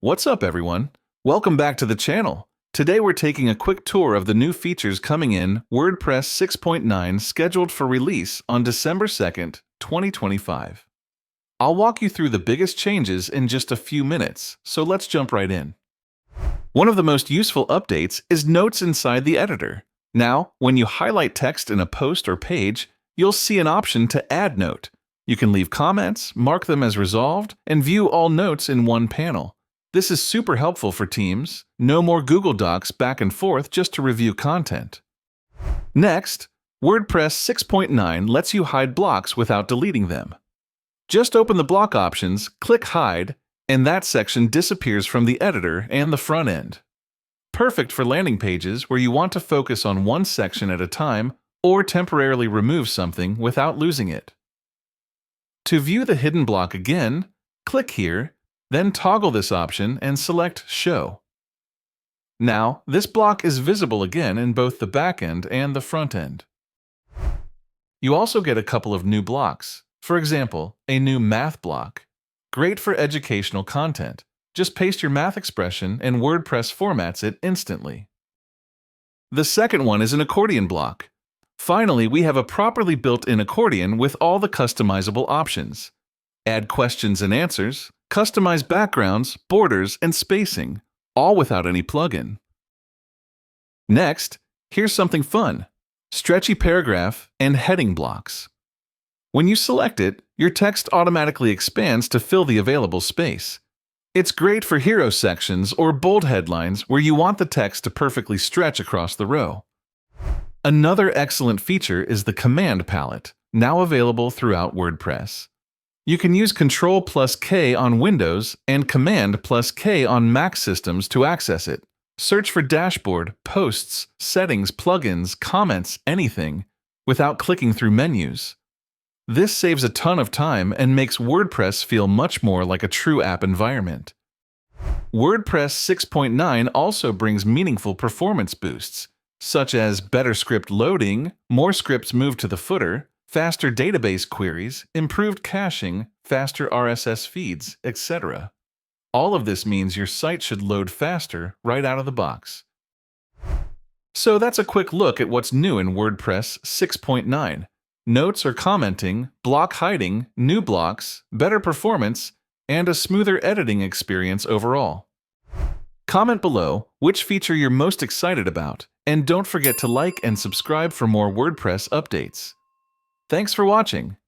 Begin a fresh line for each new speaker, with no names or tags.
What's up, everyone? Welcome back to the channel. Today we're taking a quick tour of the new features coming in WordPress 6.9 scheduled for release on December 2nd, 2025. I'll walk you through the biggest changes in just a few minutes, so let's jump right in. One of the most useful updates is notes inside the editor. Now, when you highlight text in a post or page, you'll see an option to add note. You can leave comments, mark them as resolved, and view all notes in one panel. This is super helpful for teams. No more Google Docs back and forth just to review content. Next, WordPress 6.9 lets you hide blocks without deleting them. Just open the block options, click Hide, and that section disappears from the editor and the front end. Perfect for landing pages where you want to focus on one section at a time or temporarily remove something without losing it. To view the hidden block again, click here, then toggle this option and select Show. Now, this block is visible again in both the back end and the front end. You also get a couple of new blocks. For example, a new math block. Great for educational content. Just paste your math expression and WordPress formats it instantly. The second one is an accordion block. Finally, we have a properly built-in accordion with all the customizable options. Add questions and answers, customize backgrounds, borders, and spacing, all without any plugin. Next, here's something fun: Stretchy Paragraph and heading blocks. When you select it, your text automatically expands to fill the available space. It's great for hero sections or bold headlines where you want the text to perfectly stretch across the row. Another excellent feature is the command palette, now available throughout WordPress. You can use Ctrl+K on Windows and Command+K on Mac systems to access it. Search for dashboard, posts, settings, plugins, comments, anything, without clicking through menus. This saves a ton of time and makes WordPress feel much more like a true app environment. WordPress 6.9 also brings meaningful performance boosts, such as better script loading, more scripts moved to the footer, faster database queries, improved caching, faster RSS feeds, etc. All of this means your site should load faster right out of the box. So that's a quick look at what's new in WordPress 6.9. Notes or commenting, block hiding, new blocks, better performance, and a smoother editing experience overall. Comment below which feature you're most excited about, and don't forget to like and subscribe for more WordPress updates. Thanks for watching.